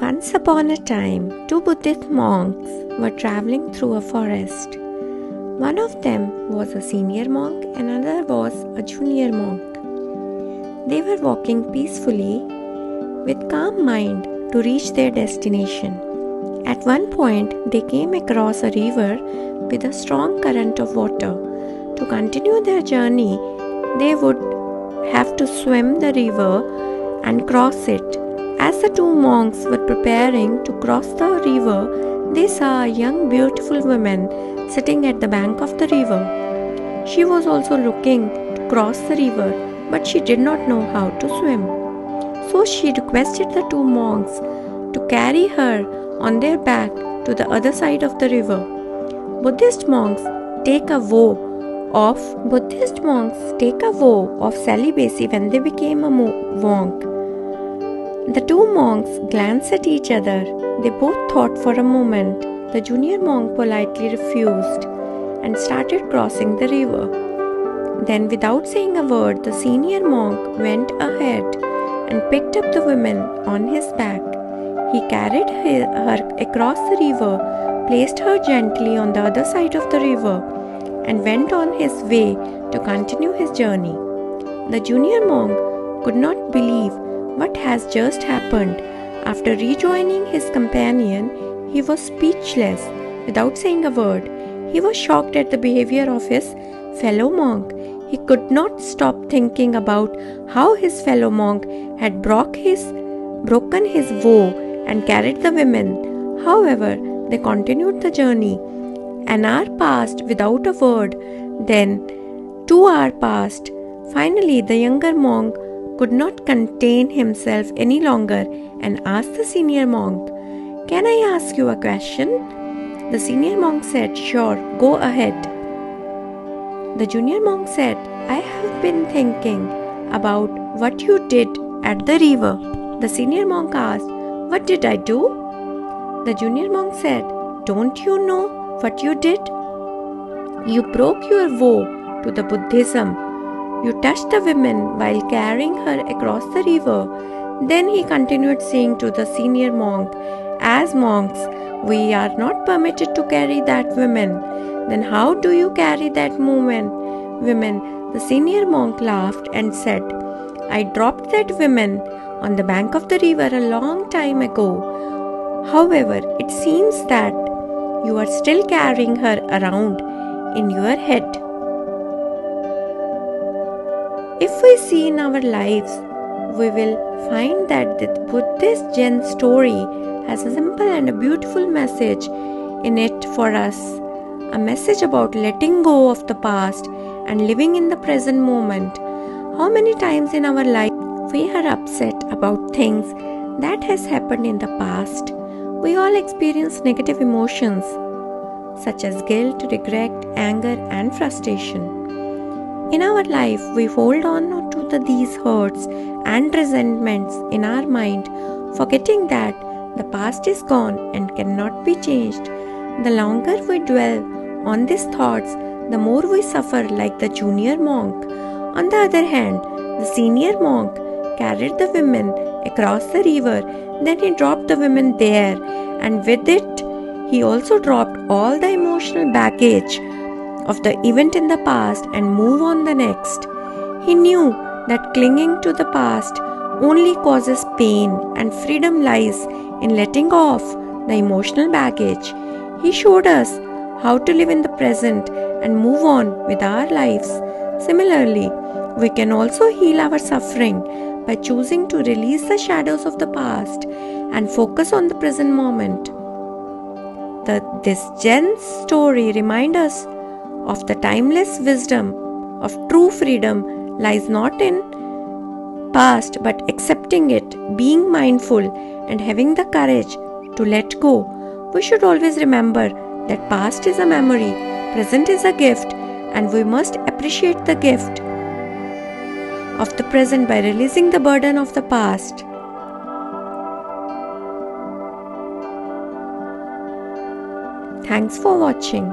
Once upon a time, two Buddhist monks were traveling through a forest. One of them was a senior monk and another was a junior monk. They were walking peacefully with calm mind to reach their destination. At one point, they came across a river with a strong current of water. To continue their journey, they would have to swim the river and cross it. As the two monks were preparing to cross the river, they saw a young, beautiful woman sitting at the bank of the river. She was also looking to cross the river, but she did not know how to swim. So she requested the two monks to carry her on their back to the other side of the river. Buddhist monks take a vow of celibacy when they became a monk. The two monks glanced at each other. They both thought for a moment. The junior monk politely refused and started crossing the river. Then, without saying a word, the senior monk went ahead and picked up the woman on his back. He carried her across the river, placed her gently on the other side of the river, and went on his way to continue his journey. The junior monk could not believe what has just happened. After rejoining his companion, he was speechless. Without saying a word, he was shocked at the behavior of his fellow monk. He could not stop thinking about how his fellow monk had broken his vow and carried the women. However, they continued the journey. An hour passed without a word. Then 2 hours passed. Finally, the younger monk could not contain himself any longer and asked the senior monk, "Can I ask you a question?" The senior monk said, "Sure, go ahead." The junior monk said, "I have been thinking about what you did at the river." The senior monk asked, "What did I do?" The junior monk said, "Don't you know what you did? You broke your vow to the Buddhism. You touched the woman while carrying her across the river." Then he continued saying to the senior monk, "As monks, we are not permitted to carry that woman. Then how do you carry that woman?" The senior monk laughed and said, "I dropped that woman on the bank of the river a long time ago. However, it seems that you are still carrying her around in your head." If we see in our lives, we will find that the Buddhist Zen story has a simple and a beautiful message in it for us. A message about letting go of the past and living in the present moment. How many times in our life we are upset about things that has happened in the past? We all experience negative emotions such as guilt, regret, anger, and frustration. In our life, we hold on to these hurts and resentments in our mind, forgetting that the past is gone and cannot be changed. The longer we dwell on these thoughts, the more we suffer like the junior monk. On the other hand, the senior monk carried the women across the river. Then he dropped the women there, and with it, he also dropped all the emotional baggage of the event in the past and move on the next. He knew that clinging to the past only causes pain and freedom lies in letting go of the emotional baggage. He showed us how to live in the present and move on with our lives. Similarly, we can also heal our suffering by choosing to release the shadows of the past and focus on the present moment. This Zen story reminds us of the timeless wisdom of true freedom lies not in past but accepting it, being mindful and having the courage to let go. We should always remember that past is a memory, present is a gift, and we must appreciate the gift of the present by releasing the burden of the past. Thanks for watching.